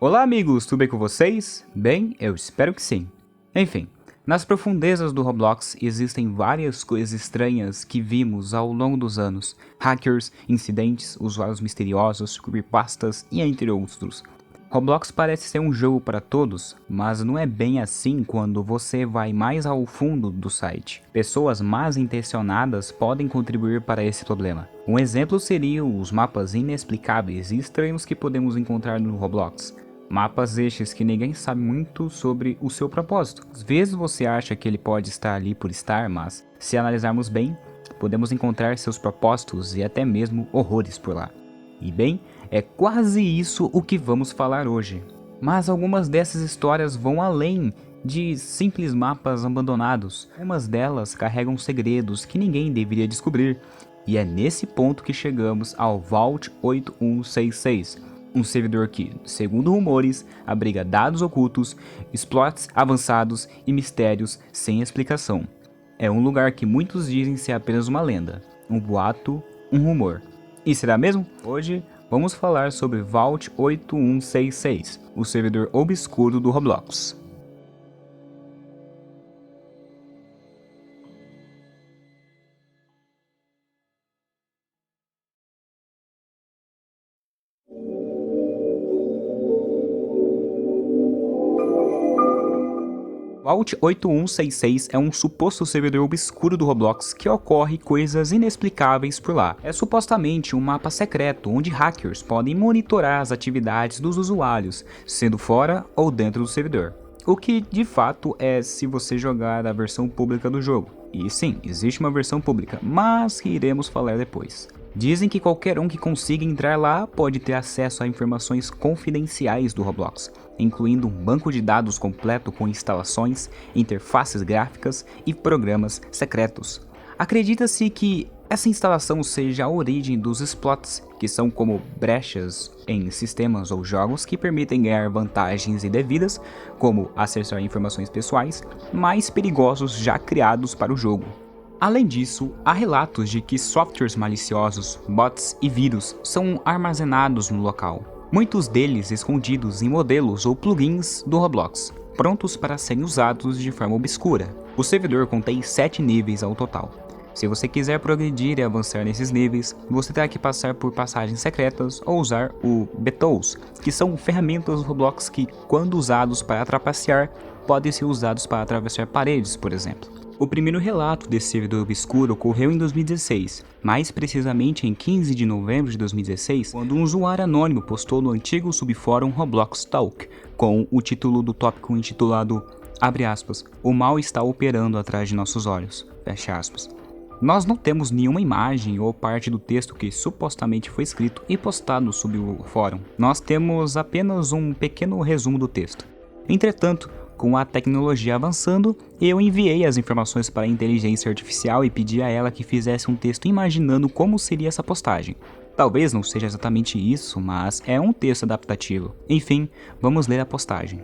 Olá amigos, tudo bem com vocês? Bem, eu espero que sim. Enfim, nas profundezas do Roblox existem várias coisas estranhas que vimos ao longo dos anos. Hackers, incidentes, usuários misteriosos, creepypastas e entre outros. Roblox parece ser um jogo para todos, mas não é bem assim quando você vai mais ao fundo do site. Pessoas mal intencionadas podem contribuir para esse problema. Um exemplo seriam os mapas inexplicáveis e estranhos que podemos encontrar no Roblox. Mapas estes que ninguém sabe muito sobre o seu propósito. Às vezes você acha que ele pode estar ali por estar, mas se analisarmos bem, podemos encontrar seus propósitos e até mesmo horrores por lá. E bem, é quase isso o que vamos falar hoje. Mas algumas dessas histórias vão além de simples mapas abandonados. Algumas delas carregam segredos que ninguém deveria descobrir. E é nesse ponto que chegamos ao Vault 8166. Um servidor que, segundo rumores, abriga dados ocultos, exploits avançados e mistérios sem explicação. É um lugar que muitos dizem ser apenas uma lenda, um boato, um rumor. E será mesmo? Hoje vamos falar sobre Vault 8166, o servidor obscuro do Roblox. Vault 8166 é um suposto servidor obscuro do Roblox que ocorre coisas inexplicáveis por lá. É supostamente um mapa secreto onde hackers podem monitorar as atividades dos usuários, sendo fora ou dentro do servidor. O que de fato é se você jogar a versão pública do jogo. E sim, existe uma versão pública, mas que iremos falar depois. Dizem que qualquer um que consiga entrar lá pode ter acesso a informações confidenciais do Roblox, incluindo um banco de dados completo com instalações, interfaces gráficas e programas secretos. Acredita-se que essa instalação seja a origem dos exploits, que são como brechas em sistemas ou jogos que permitem ganhar vantagens indevidas, como acessar informações pessoais, mais perigosos já criados para o jogo. Além disso, há relatos de que softwares maliciosos, bots e vírus são armazenados no local, muitos deles escondidos em modelos ou plugins do Roblox, prontos para serem usados de forma obscura. O servidor contém 7 níveis ao total. Se você quiser progredir e avançar nesses níveis, você terá que passar por passagens secretas ou usar o Beetles, que são ferramentas do Roblox que, quando usados para trapacear, podem ser usados para atravessar paredes, por exemplo. O primeiro relato desse servidor obscuro ocorreu em 2016, mais precisamente em 15 de novembro de 2016, quando um usuário anônimo postou no antigo subfórum Roblox Talk, com o título do tópico intitulado, abre aspas, o mal está operando atrás de nossos olhos, fecha aspas. Nós não temos nenhuma imagem ou parte do texto que supostamente foi escrito e postado sobre o fórum. Nós temos apenas um pequeno resumo do texto. Entretanto, com a tecnologia avançando, eu enviei as informações para a inteligência artificial e pedi a ela que fizesse um texto imaginando como seria essa postagem. Talvez não seja exatamente isso, mas é um texto adaptativo. Enfim, vamos ler a postagem.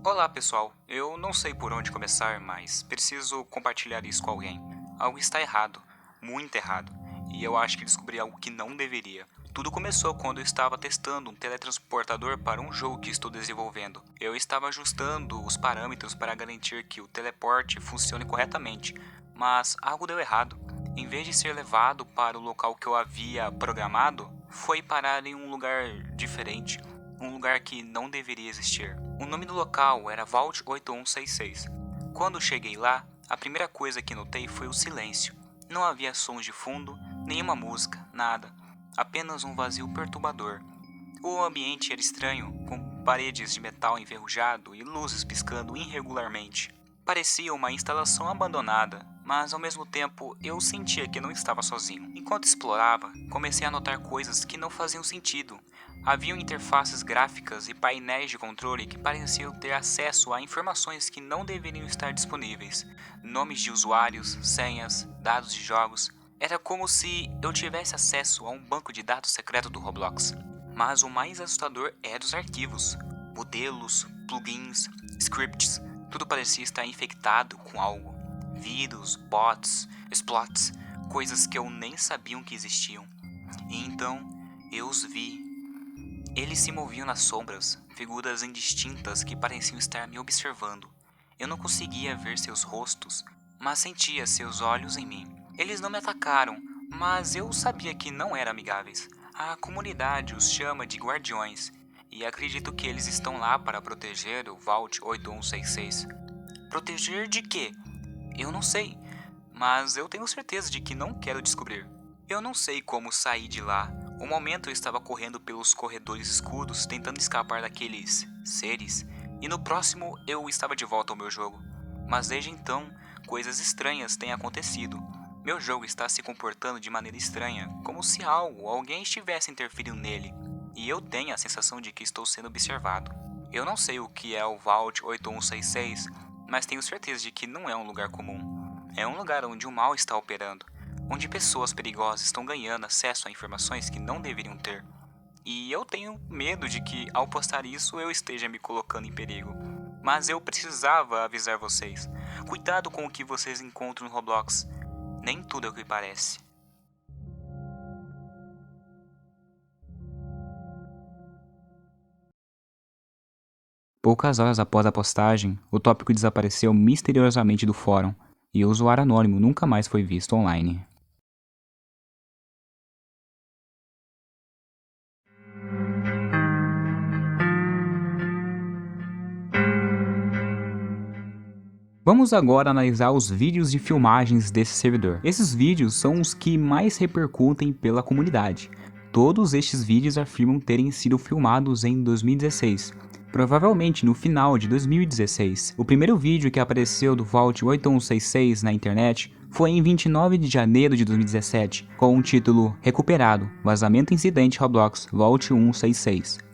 Olá pessoal, eu não sei por onde começar, mas preciso compartilhar isso com alguém. Algo está errado, muito errado, e eu acho que descobri algo que não deveria. Tudo começou quando eu estava testando um teletransportador para um jogo que estou desenvolvendo. Eu estava ajustando os parâmetros para garantir que o teleporte funcione corretamente, mas algo deu errado. Em vez de ser levado para o local que eu havia programado, foi parar em um lugar diferente. Um lugar que não deveria existir. O nome do local era Vault 8166. Quando cheguei lá, a primeira coisa que notei foi o silêncio. Não havia sons de fundo, nenhuma música, nada. Apenas um vazio perturbador. O ambiente era estranho, com paredes de metal enferrujado e luzes piscando irregularmente. Parecia uma instalação abandonada, mas ao mesmo tempo eu sentia que não estava sozinho. Enquanto explorava, comecei a notar coisas que não faziam sentido. Haviam interfaces gráficas e painéis de controle que pareciam ter acesso a informações que não deveriam estar disponíveis. Nomes de usuários, senhas, dados de jogos. Era como se eu tivesse acesso a um banco de dados secreto do Roblox. Mas o mais assustador era os arquivos. Modelos, plugins, scripts, tudo parecia estar infectado com algo. Vírus, bots, exploits, coisas que eu nem sabia que existiam. E então, eu os vi. Eles se moviam nas sombras, figuras indistintas que pareciam estar me observando. Eu não conseguia ver seus rostos, mas sentia seus olhos em mim. Eles não me atacaram, mas eu sabia que não eram amigáveis. A comunidade os chama de guardiões, e acredito que eles estão lá para proteger o Vault 8166. Proteger de quê? Eu não sei, mas eu tenho certeza de que não quero descobrir. Eu não sei como sair de lá. Um momento eu estava correndo pelos corredores escuros, tentando escapar daqueles seres, e no próximo eu estava de volta ao meu jogo. Mas desde então, coisas estranhas têm acontecido. Meu jogo está se comportando de maneira estranha, como se alguém estivesse interferindo nele, e eu tenho a sensação de que estou sendo observado. Eu não sei o que é o Vault 8166, mas tenho certeza de que não é um lugar comum. É um lugar onde o mal está operando, onde pessoas perigosas estão ganhando acesso a informações que não deveriam ter. E eu tenho medo de que, ao postar isso, eu esteja me colocando em perigo. Mas eu precisava avisar vocês. Cuidado com o que vocês encontram no Roblox. Nem tudo é o que parece. Poucas horas após a postagem, o tópico desapareceu misteriosamente do fórum, e o usuário anônimo nunca mais foi visto online. Vamos agora analisar os vídeos de filmagens desse servidor. Esses vídeos são os que mais repercutem pela comunidade. Todos estes vídeos afirmam terem sido filmados em 2016, provavelmente no final de 2016. O primeiro vídeo que apareceu do Vault 8166 na internet foi em 29 de janeiro de 2017, com o título Recuperado, Vazamento Incidente Roblox Vault 166.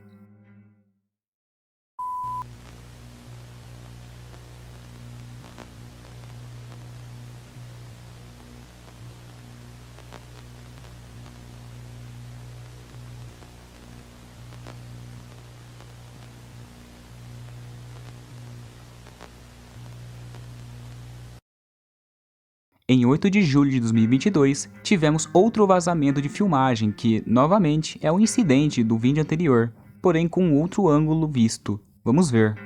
Em 8 de julho de 2022, tivemos outro vazamento de filmagem que, novamente, é um incidente do vídeo anterior, porém com outro ângulo visto. Vamos ver.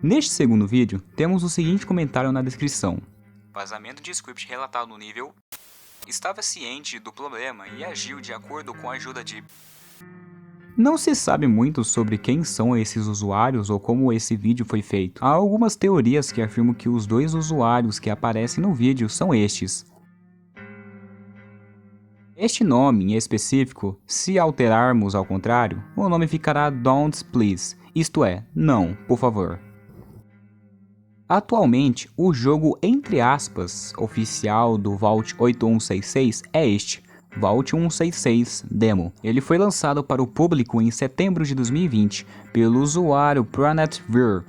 Neste segundo vídeo, temos o seguinte comentário na descrição. Vazamento de script relatado no nível... Estava ciente do problema e agiu de acordo com a ajuda de... Não se sabe muito sobre quem são esses usuários ou como esse vídeo foi feito. Há algumas teorias que afirmam que os dois usuários que aparecem no vídeo são estes. Este nome em específico, se alterarmos ao contrário, o nome ficará Don't Please, isto é, não, por favor. Atualmente, o jogo entre aspas oficial do Vault 8166 é este, Vault 166 Demo. Ele foi lançado para o público em setembro de 2020 pelo usuário PlanetVir,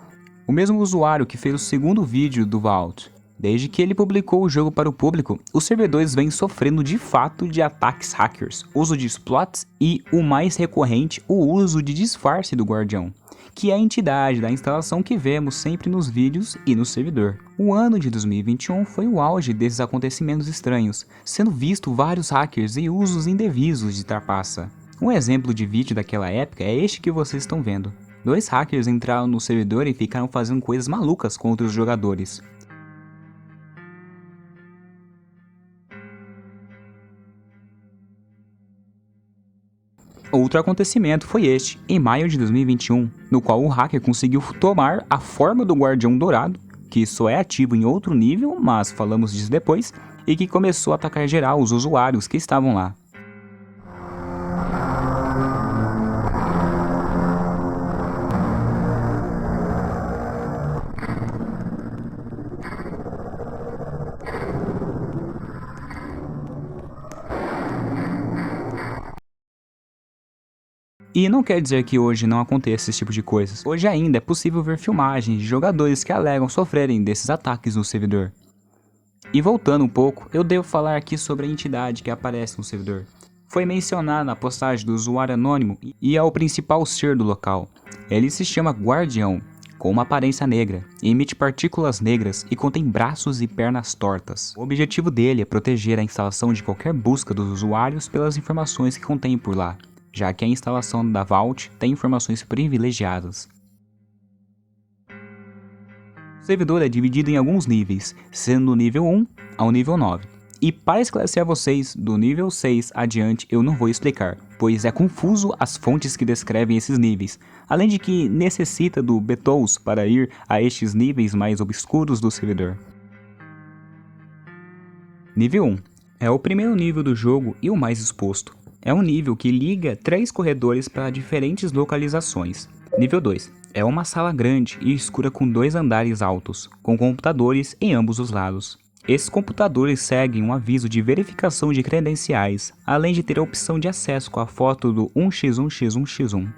o mesmo usuário que fez o segundo vídeo do Vault. Desde que ele publicou o jogo para o público, os servidores vêm sofrendo de fato de ataques hackers, uso de exploits e, o mais recorrente, o uso de disfarce do Guardião, que é a entidade da instalação que vemos sempre nos vídeos e no servidor. O ano de 2021 foi o auge desses acontecimentos estranhos, sendo visto vários hackers e usos indevidos de trapaça. Um exemplo de vídeo daquela época é este que vocês estão vendo. Dois hackers entraram no servidor e ficaram fazendo coisas malucas contra os jogadores. Outro acontecimento foi este, em maio de 2021, no qual o hacker conseguiu tomar a forma do Guardião Dourado, que só é ativo em outro nível, mas falamos disso depois, e que começou a atacar geral os usuários que estavam lá. E não quer dizer que hoje não aconteça esse tipo de coisas. Hoje ainda é possível ver filmagens de jogadores que alegam sofrerem desses ataques no servidor. E voltando um pouco, eu devo falar aqui sobre a entidade que aparece no servidor. Foi mencionado na postagem do usuário anônimo e é o principal ser do local. Ele se chama Guardião, com uma aparência negra, emite partículas negras e contém braços e pernas tortas. O objetivo dele é proteger a instalação de qualquer busca dos usuários pelas informações que contém por lá, já que a instalação da Vault tem informações privilegiadas. O servidor é dividido em alguns níveis, sendo do nível 1 ao nível 9. E para esclarecer a vocês, do nível 6 adiante eu não vou explicar, pois é confuso as fontes que descrevem esses níveis, além de que necessita do Beatles para ir a estes níveis mais obscuros do servidor. Nível 1 é o primeiro nível do jogo e o mais exposto. É um nível que liga 3 corredores para diferentes localizações. Nível 2 é uma sala grande e escura com 2 andares altos, com computadores em ambos os lados. Esses computadores seguem um aviso de verificação de credenciais, além de ter a opção de acesso com a foto do 1x1x1x1.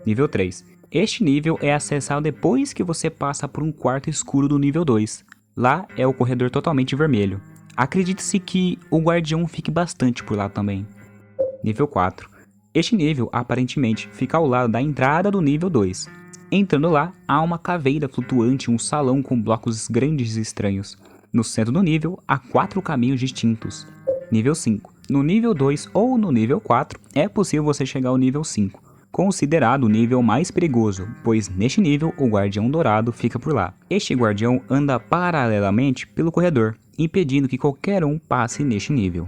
Nível 3. Este nível é acessado depois que você passa por um quarto escuro do nível 2. Lá é o corredor totalmente vermelho. Acredite-se que o guardião fique bastante por lá também. Nível 4. Este nível, aparentemente, fica ao lado da entrada do nível 2. Entrando lá, há uma caveira flutuante e um salão com blocos grandes e estranhos. No centro do nível, há 4 caminhos distintos. Nível 5. No nível 2 ou no nível 4, é possível você chegar ao nível 5, considerado o nível mais perigoso, pois neste nível o Guardião Dourado fica por lá. Este guardião anda paralelamente pelo corredor, impedindo que qualquer um passe neste nível.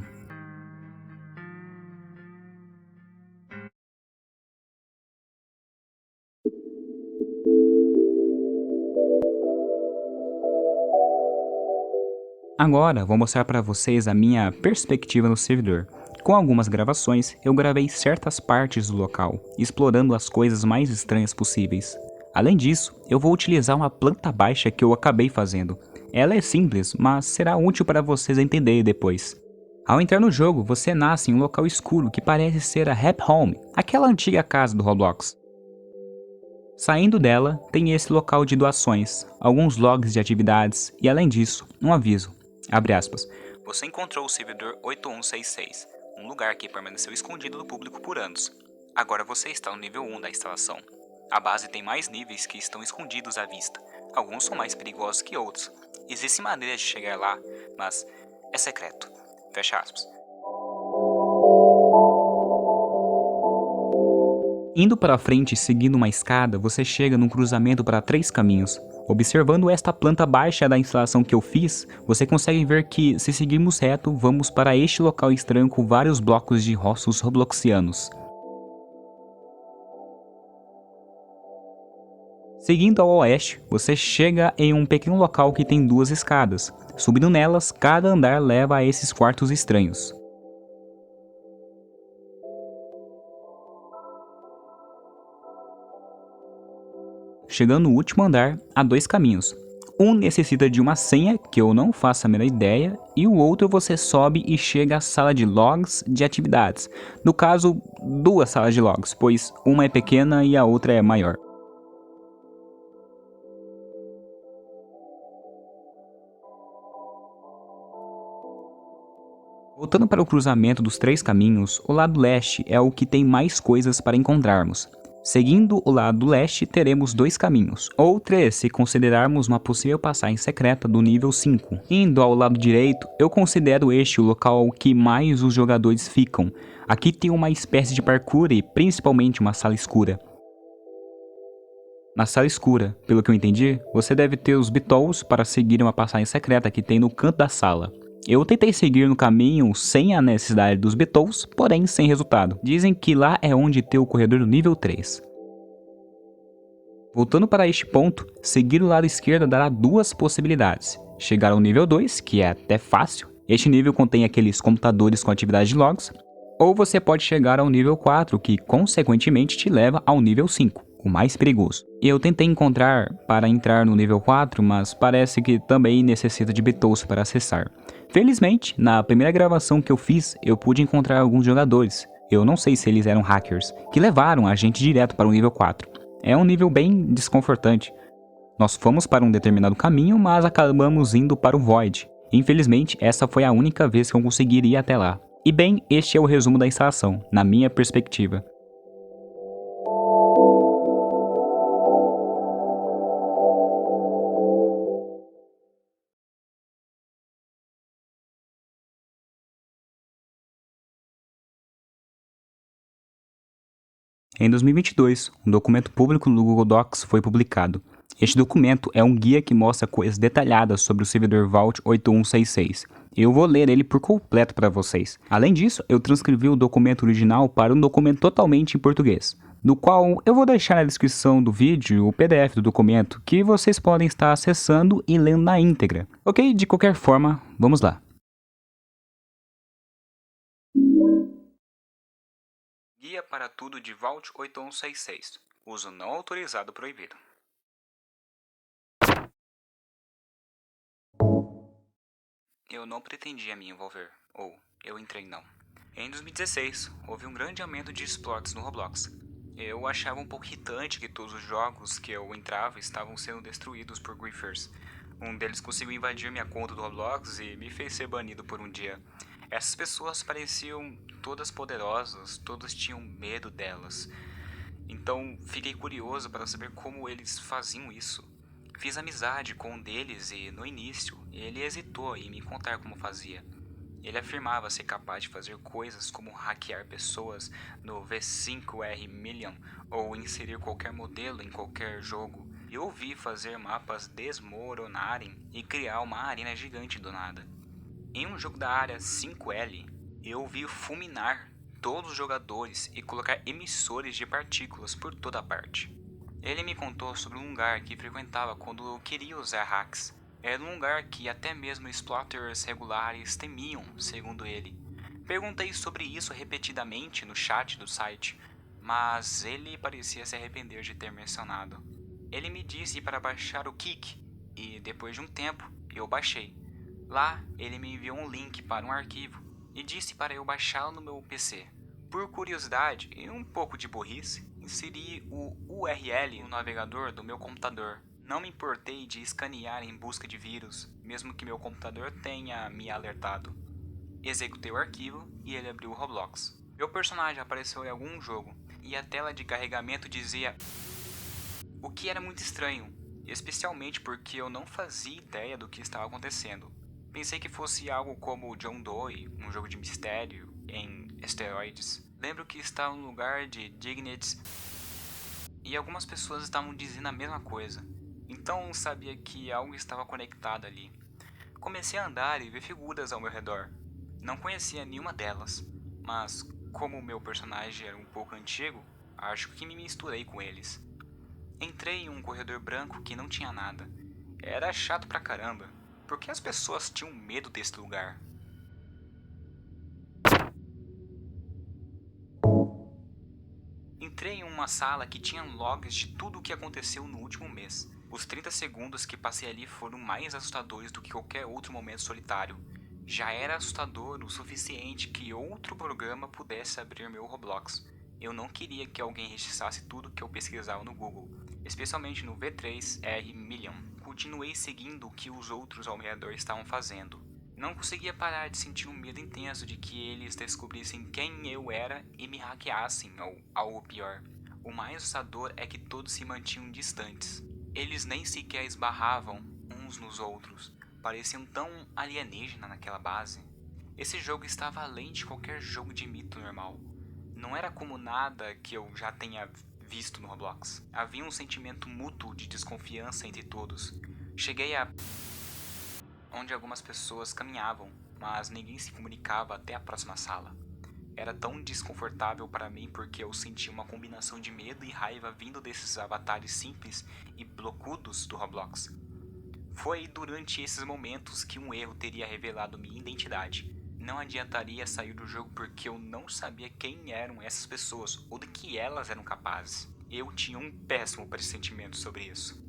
Agora vou mostrar para vocês a minha perspectiva no servidor. Com algumas gravações, eu gravei certas partes do local, explorando as coisas mais estranhas possíveis. Além disso, eu vou utilizar uma planta baixa que eu acabei fazendo. Ela é simples, mas será útil para vocês entenderem depois. Ao entrar no jogo, você nasce em um local escuro que parece ser a Happy Home, aquela antiga casa do Roblox. Saindo dela, tem esse local de doações, alguns logs de atividades e, além disso, um aviso. Abre aspas. Você encontrou o servidor 8166, um lugar que permaneceu escondido do público por anos. Agora você está no nível 1 da instalação. A base tem mais níveis que estão escondidos à vista. Alguns são mais perigosos que outros. Existem maneiras de chegar lá, mas é secreto. Fecha aspas. Indo para frente e seguindo uma escada, você chega num cruzamento para 3 caminhos. Observando esta planta baixa da instalação que eu fiz, você consegue ver que, se seguirmos reto, vamos para este local estranho com vários blocos de rostos robloxianos. Seguindo ao oeste, você chega em um pequeno local que tem 2 escadas. Subindo nelas, cada andar leva a esses quartos estranhos. Chegando no último andar, há 2 caminhos. Um necessita de uma senha, que eu não faço a menor ideia, e o outro você sobe e chega à sala de logs de atividades. No caso, 2 salas de logs, pois uma é pequena e a outra é maior. Voltando para o cruzamento dos 3 caminhos, o lado leste é o que tem mais coisas para encontrarmos. Seguindo o lado leste, teremos 2 caminhos, ou 3 se considerarmos uma possível passagem secreta do nível 5. Indo ao lado direito, eu considero este o local que mais os jogadores ficam. Aqui tem uma espécie de parkour e principalmente uma sala escura. Na sala escura, pelo que eu entendi, você deve ter os Beatles para seguir uma passagem secreta que tem no canto da sala. Eu tentei seguir no caminho sem a necessidade dos Beetles, porém sem resultado. Dizem que lá é onde tem o corredor do nível 3. Voltando para este ponto, seguir o lado esquerdo dará duas possibilidades. Chegar ao nível 2, que é até fácil, este nível contém aqueles computadores com atividade de logs, ou você pode chegar ao nível 4, que consequentemente te leva ao nível 5, o mais perigoso. Eu tentei encontrar para entrar no nível 4, mas parece que também necessita de Beetles para acessar. Felizmente, na primeira gravação que eu fiz, eu pude encontrar alguns jogadores, eu não sei se eles eram hackers, que levaram a gente direto para o nível 4. É um nível bem desconfortante. Nós fomos para um determinado caminho, mas acabamos indo para o Void. Infelizmente, essa foi a única vez que eu consegui ir até lá. E bem, este é o resumo da instalação, na minha perspectiva. Em 2022, um documento público no Google Docs foi publicado. Este documento é um guia que mostra coisas detalhadas sobre o servidor Vault 8166. Eu vou ler ele por completo para vocês. Além disso, eu transcrevi o documento original para um documento totalmente em português, do qual eu vou deixar na descrição do vídeo o PDF do documento que vocês podem estar acessando e lendo na íntegra. Ok? De qualquer forma, vamos lá. Guia para tudo de Vault 8166. Uso não autorizado proibido. Eu não pretendia me envolver, ou eu entrei não. Em 2016, houve um grande aumento de exploits no Roblox. Eu achava um pouco irritante que todos os jogos que eu entrava estavam sendo destruídos por griefers. Um deles conseguiu invadir minha conta do Roblox e me fez ser banido por um dia. Essas pessoas pareciam todas poderosas, todos tinham medo delas. Então fiquei curioso para saber como eles faziam isso. Fiz amizade com um deles e, no início, ele hesitou em me contar como fazia. Ele afirmava ser capaz de fazer coisas como hackear pessoas no V5R Million ou inserir qualquer modelo em qualquer jogo. Eu ouvi fazer mapas desmoronarem e criar uma arena gigante do nada. Em um jogo da área 5L, eu ouvi fulminar todos os jogadores e colocar emissores de partículas por toda parte. Ele me contou sobre um lugar que frequentava quando eu queria usar hacks. Era um lugar que até mesmo exploiters regulares temiam, segundo ele. Perguntei sobre isso repetidamente no chat do site, mas ele parecia se arrepender de ter mencionado. Ele me disse para baixar o Kik, e depois de um tempo, eu baixei. Lá, ele me enviou um link para um arquivo e disse para eu baixá-lo no meu PC. Por curiosidade e um pouco de burrice, inseri o URL no navegador do meu computador. Não me importei de escanear em busca de vírus, mesmo que meu computador tenha me alertado. Executei o arquivo e ele abriu o Roblox. Meu personagem apareceu em algum jogo e a tela de carregamento dizia o que era muito estranho, especialmente porque eu não fazia ideia do que estava acontecendo. Pensei que fosse algo como John Doe, um jogo de mistério, em esteroides. Lembro que estava no lugar de Dignities e algumas pessoas estavam dizendo a mesma coisa. Então sabia que algo estava conectado ali. Comecei a andar e ver figuras ao meu redor. Não conhecia nenhuma delas, mas como o meu personagem era um pouco antigo, acho que me misturei com eles. Entrei em um corredor branco que não tinha nada. Era chato pra caramba. Por que as pessoas tinham medo desse lugar? Entrei em uma sala que tinha logs de tudo o que aconteceu no último mês. Os 30 segundos que passei ali foram mais assustadores do que qualquer outro momento solitário. Já era assustador o suficiente que outro programa pudesse abrir meu Roblox. Eu não queria que alguém registrasse tudo que eu pesquisava no Google, especialmente no V3R Million. Continuei seguindo o que os outros ao meu redor estavam fazendo. Não conseguia parar de sentir um medo intenso de que eles descobrissem quem eu era e me hackeassem, ou algo pior. O mais assustador é que todos se mantinham distantes. Eles nem sequer esbarravam uns nos outros. Pareciam tão alienígena naquela base. Esse jogo estava além de qualquer jogo de mito normal. Não era como nada que eu já tenha visto no Roblox. Havia um sentimento mútuo de desconfiança entre todos. Cheguei a onde algumas pessoas caminhavam. mas ninguém se comunicava até a próxima sala. Era tão desconfortável para mim porque eu sentia uma combinação de medo e raiva vindo desses avatares simples e blocudos do Roblox. Foi durante esses momentos que um erro teria revelado minha identidade. Não adiantaria sair do jogo porque eu não sabia quem eram essas pessoas ou do que elas eram capazes. Eu tinha um péssimo pressentimento sobre isso.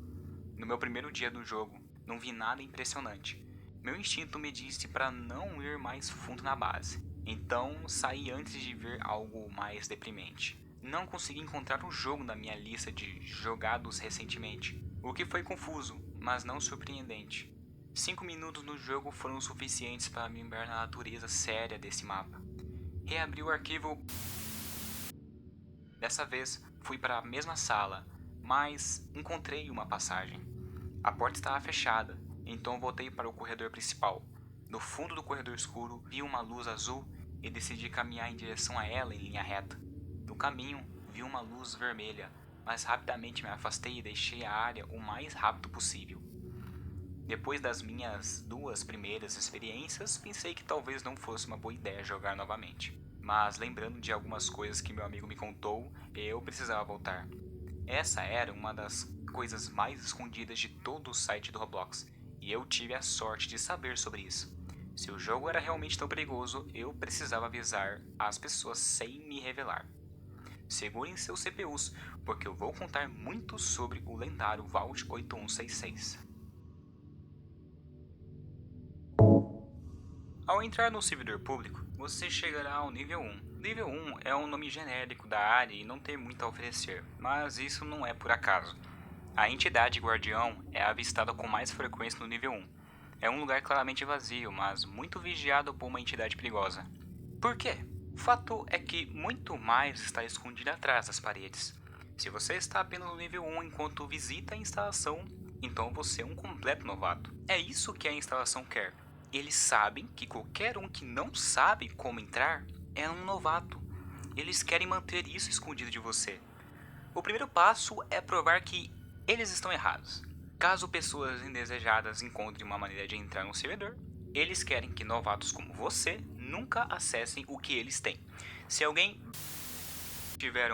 No meu primeiro dia do jogo, não vi nada impressionante. Meu instinto me disse para não ir mais fundo na base. Então, saí antes de ver algo mais deprimente. Não consegui encontrar um jogo na minha lista de jogados recentemente, o que foi confuso, mas não surpreendente. 5 minutos no jogo foram suficientes para me lembrar da natureza séria desse mapa. Reabri o arquivo. Dessa vez, fui para a mesma sala, mas encontrei uma passagem. A porta estava fechada, então voltei para o corredor principal. No fundo do corredor escuro, vi uma luz azul e decidi caminhar em direção a ela em linha reta. No caminho, vi uma luz vermelha, mas rapidamente me afastei e deixei a área o mais rápido possível. Depois das minhas 2 primeiras experiências, pensei que talvez não fosse uma boa ideia jogar novamente. Mas lembrando de algumas coisas que meu amigo me contou, eu precisava voltar. Essa era uma das coisas mais escondidas de todo o site do Roblox, e eu tive a sorte de saber sobre isso. Se o jogo era realmente tão perigoso, eu precisava avisar as pessoas sem me revelar. Segurem seus CPUs, porque eu vou contar muito sobre o lendário Vault 8166. Ao entrar no servidor público, você chegará ao nível 1. Nível 1 é um nome genérico da área e não tem muito a oferecer, mas isso não é por acaso. A entidade guardião é avistada com mais frequência no nível 1. É um lugar claramente vazio, mas muito vigiado por uma entidade perigosa. Por quê? O fato é que muito mais está escondido atrás das paredes. Se você está apenas no nível 1 enquanto visita a instalação, então você é um completo novato. É isso que a instalação quer. Eles sabem que qualquer um que não sabe como entrar é um novato. Eles querem manter isso escondido de você. O primeiro passo é provar que eles estão errados. Caso pessoas indesejadas encontrem uma maneira de entrar no servidor, eles querem que novatos como você nunca acessem o que eles têm. Se alguém tiver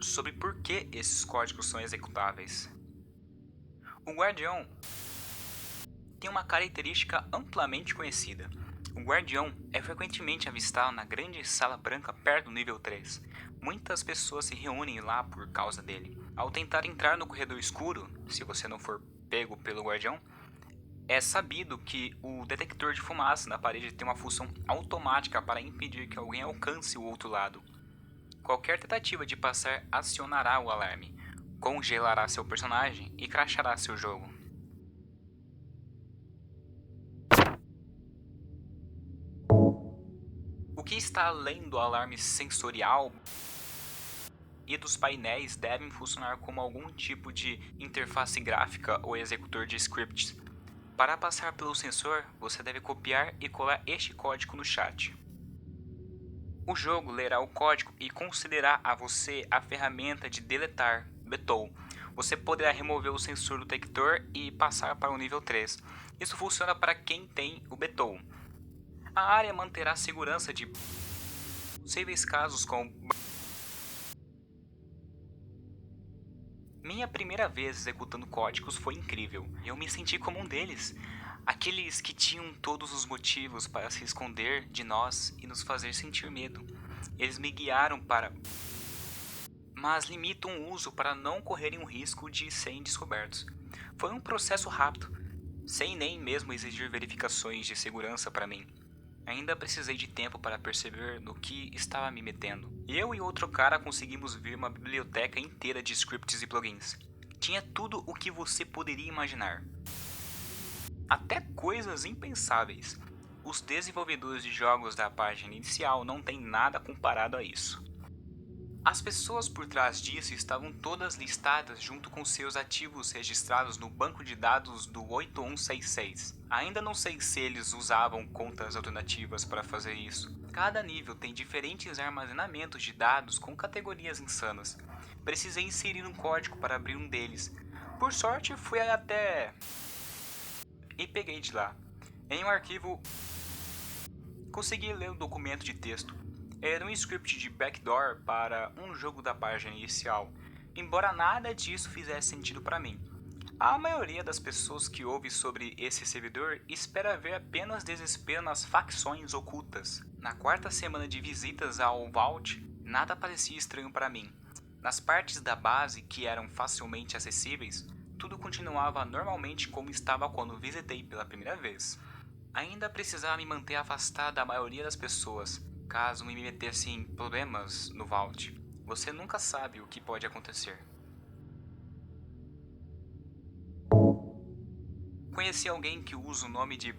sobre por que esses códigos são executáveis, o guardião tem uma característica amplamente conhecida. O guardião é frequentemente avistado na grande sala branca perto do nível 3. Muitas pessoas se reúnem lá por causa dele. Ao tentar entrar no corredor escuro, se você não for pego pelo guardião, é sabido que o detector de fumaça na parede tem uma função automática para impedir que alguém alcance o outro lado. Qualquer tentativa de passar acionará o alarme, congelará seu personagem e crashará seu jogo. O que está além do alarme sensorial e dos painéis devem funcionar como algum tipo de interface gráfica ou executor de scripts. Para passar pelo sensor, você deve copiar e colar este código no chat. O jogo lerá o código e concederá a você a ferramenta de deletar, Betou. Você poderá remover o sensor do detector e passar para o nível 3. Isso funciona para quem tem o Betou. A área manterá segurança de possíveis casos como... Minha primeira vez executando códigos foi incrível. Eu me senti como um deles. Aqueles que tinham todos os motivos para se esconder de nós e nos fazer sentir medo. Eles me guiaram para... mas limitam o uso para não correrem o risco de serem descobertos. Foi um processo rápido, sem nem mesmo exigir verificações de segurança para mim. Ainda precisei de tempo para perceber no que estava me metendo. Eu e outro cara conseguimos ver uma biblioteca inteira de scripts e plugins. Tinha tudo o que você poderia imaginar. Até coisas impensáveis. Os desenvolvedores de jogos da página inicial não têm nada comparado a isso. As pessoas por trás disso estavam todas listadas junto com seus ativos registrados no banco de dados do 8166. Ainda não sei se eles usavam contas alternativas para fazer isso. Cada nível tem diferentes armazenamentos de dados com categorias insanas. Precisei inserir um código para abrir um deles. Por sorte, fui até... e peguei de lá. Em um arquivo, consegui ler o documento de texto. Era um script de backdoor para um jogo da página inicial, embora nada disso fizesse sentido para mim. A maioria das pessoas que ouve sobre esse servidor espera ver apenas desespero nas facções ocultas. Na quarta semana de visitas ao Vault, nada parecia estranho para mim. Nas partes da base que eram facilmente acessíveis, tudo continuava normalmente como estava quando visitei pela primeira vez. Ainda precisava me manter afastado da maioria das pessoas, caso me metesse em problemas no Vault. Você nunca sabe o que pode acontecer. Conheci alguém que usa o nome de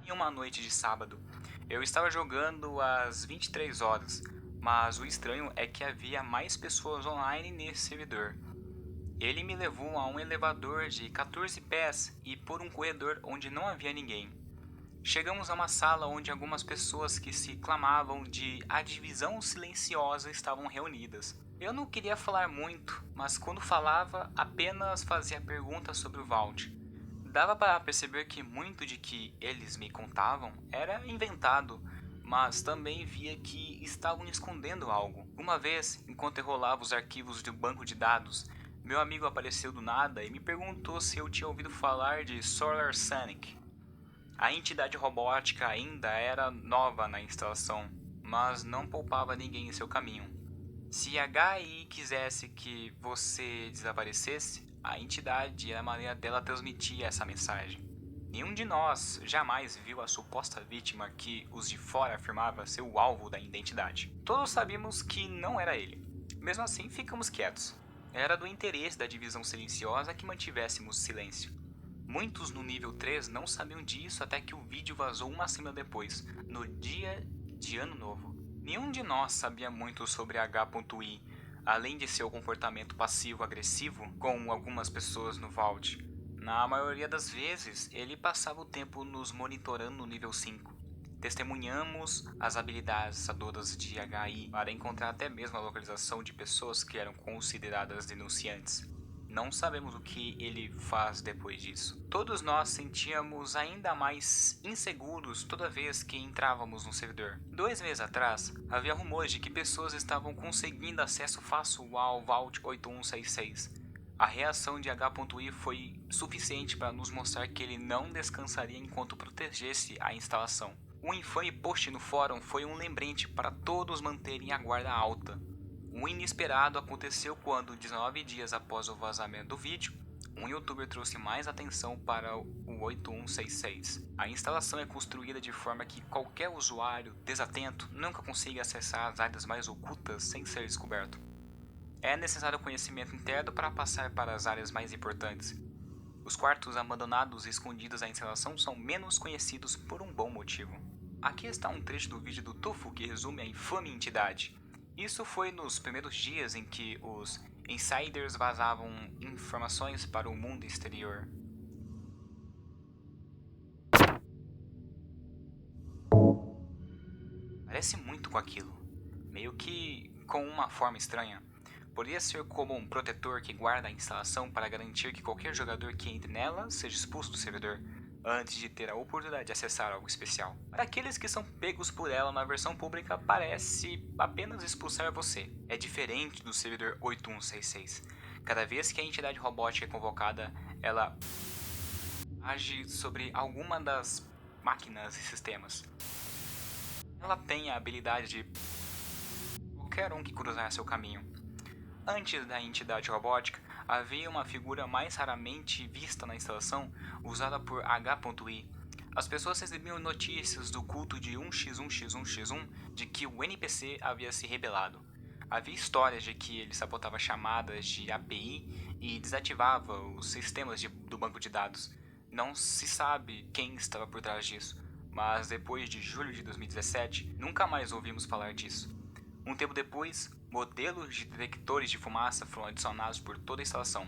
em uma noite de sábado. Eu estava jogando às 23 horas, mas o estranho é que havia mais pessoas online nesse servidor. Ele me levou a um elevador de 14 pés e por um corredor onde não havia ninguém. Chegamos a uma sala onde algumas pessoas que se clamavam de A Divisão Silenciosa estavam reunidas. Eu não queria falar muito, mas quando falava, apenas fazia perguntas sobre o Vault. Dava para perceber que muito de que eles me contavam era inventado, mas também via que estavam escondendo algo. Uma vez, enquanto eu rolava os arquivos do banco de dados, meu amigo apareceu do nada e me perguntou se eu tinha ouvido falar de Solar Sonic. A entidade robótica ainda era nova na instalação, mas não poupava ninguém em seu caminho. Se a HI quisesse que você desaparecesse, a entidade e a maneira dela transmitir essa mensagem. Nenhum de nós jamais viu a suposta vítima que os de fora afirmava ser o alvo da identidade. Todos sabíamos que não era ele. Mesmo assim, ficamos quietos. Era do interesse da divisão silenciosa que mantivéssemos silêncio. Muitos no nível 3 não sabiam disso até que o vídeo vazou uma semana depois, no dia de Ano Novo. Nenhum de nós sabia muito sobre H.I, além de seu comportamento passivo-agressivo com algumas pessoas no Vault. Na maioria das vezes, ele passava o tempo nos monitorando no nível 5. Testemunhamos as habilidades todas de HI para encontrar até mesmo a localização de pessoas que eram consideradas denunciantes. Não sabemos o que ele faz depois disso. Todos nós sentíamos ainda mais inseguros toda vez que entrávamos no servidor. 2 meses atrás, havia rumores de que pessoas estavam conseguindo acesso fácil ao Vault 8166. A reação de H.I foi suficiente para nos mostrar que ele não descansaria enquanto protegesse a instalação. O infame post no fórum foi um lembrete para todos manterem a guarda alta. O inesperado aconteceu quando, 19 dias após o vazamento do vídeo, um youtuber trouxe mais atenção para o 8166. A instalação é construída de forma que qualquer usuário desatento nunca consiga acessar as áreas mais ocultas sem ser descoberto. É necessário conhecimento interno para passar para as áreas mais importantes. Os quartos abandonados e escondidos da instalação são menos conhecidos por um bom motivo. Aqui está um trecho do vídeo do Tufo que resume a infame entidade. Isso foi nos primeiros dias em que os insiders vazavam informações para o mundo exterior. Parece muito com aquilo, meio que com uma forma estranha. Poderia ser como um protetor que guarda a instalação para garantir que qualquer jogador que entre nela seja expulso do servidor, antes de ter a oportunidade de acessar algo especial. Para aqueles que são pegos por ela na versão pública, parece apenas expulsar você. É diferente do servidor 8166. Cada vez que a entidade robótica é convocada, ela age sobre alguma das máquinas e sistemas. Ela tem a habilidade de qualquer um que cruzar seu caminho. Antes da entidade robótica, havia uma figura mais raramente vista na instalação, usada por H.I. As pessoas recebiam notícias do culto de 1x1x1x1 de que o NPC havia se rebelado. Havia histórias de que ele sabotava chamadas de API e desativava os sistemas do banco de dados. Não se sabe quem estava por trás disso, mas depois de julho de 2017, nunca mais ouvimos falar disso. Um tempo depois, modelos de detectores de fumaça foram adicionados por toda a instalação.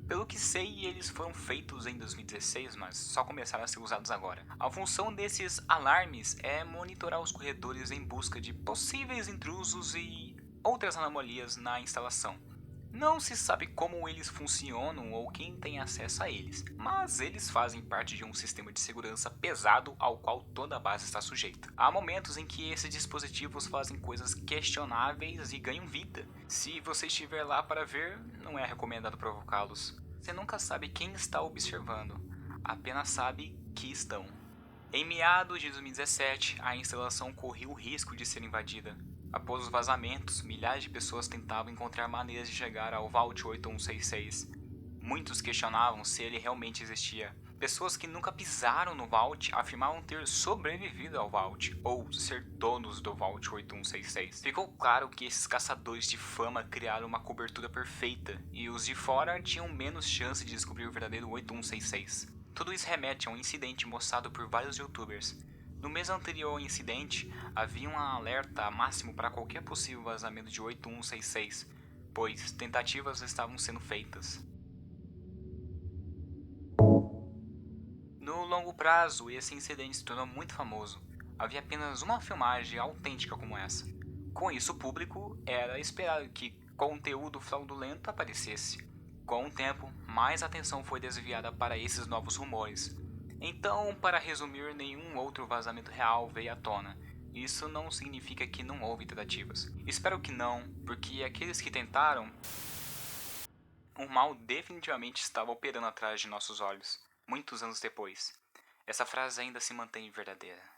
Pelo que sei, eles foram feitos em 2016, mas só começaram a ser usados agora. A função desses alarmes é monitorar os corredores em busca de possíveis intrusos e outras anomalias na instalação. Não se sabe como eles funcionam ou quem tem acesso a eles, mas eles fazem parte de um sistema de segurança pesado ao qual toda a base está sujeita. Há momentos em que esses dispositivos fazem coisas questionáveis e ganham vida. Se você estiver lá para ver, não é recomendado provocá-los. Você nunca sabe quem está observando, apenas sabe que estão. Em meados de 2017, a instalação corria o risco de ser invadida. Após os vazamentos, milhares de pessoas tentavam encontrar maneiras de chegar ao Vault 8166. Muitos questionavam se ele realmente existia. Pessoas que nunca pisaram no Vault afirmavam ter sobrevivido ao Vault, ou ser donos do Vault 8166. Ficou claro que esses caçadores de fama criaram uma cobertura perfeita, e os de fora tinham menos chance de descobrir o verdadeiro 8166. Tudo isso remete a um incidente mostrado por vários youtubers. No mês anterior ao incidente, havia um alerta máximo para qualquer possível vazamento de 8166, pois tentativas estavam sendo feitas. No longo prazo, esse incidente se tornou muito famoso. Havia apenas uma filmagem autêntica como essa. Com isso, o público era esperado que conteúdo fraudulento aparecesse. Com o tempo, mais atenção foi desviada para esses novos rumores. Então, para resumir, nenhum outro vazamento real veio à tona. Isso não significa que não houve tentativas. Espero que não, porque aqueles que tentaram, o mal definitivamente estava operando atrás de nossos olhos, muitos anos depois. Essa frase ainda se mantém verdadeira.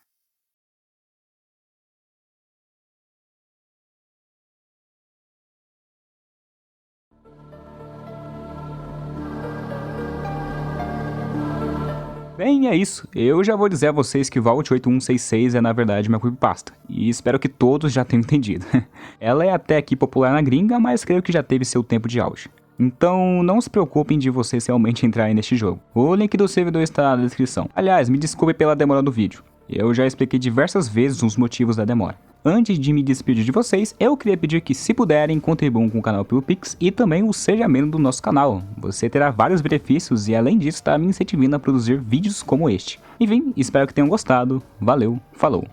Bem, é isso. Eu já vou dizer a vocês que Vault 8166 é na verdade uma creepypasta, e espero que todos já tenham entendido. Ela é até aqui popular na gringa, mas creio que já teve seu tempo de auge. Então não se preocupem de vocês realmente entrarem neste jogo. O link do servidor está na descrição. Aliás, me desculpe pela demora do vídeo. Eu já expliquei diversas vezes os motivos da demora. Antes de me despedir de vocês, eu queria pedir que, se puderem, contribuam com o canal pelo Pix e também o Seja Membro do nosso canal. Você terá vários benefícios e, além disso, está me incentivando a produzir vídeos como este. Enfim, espero que tenham gostado. Valeu, falou!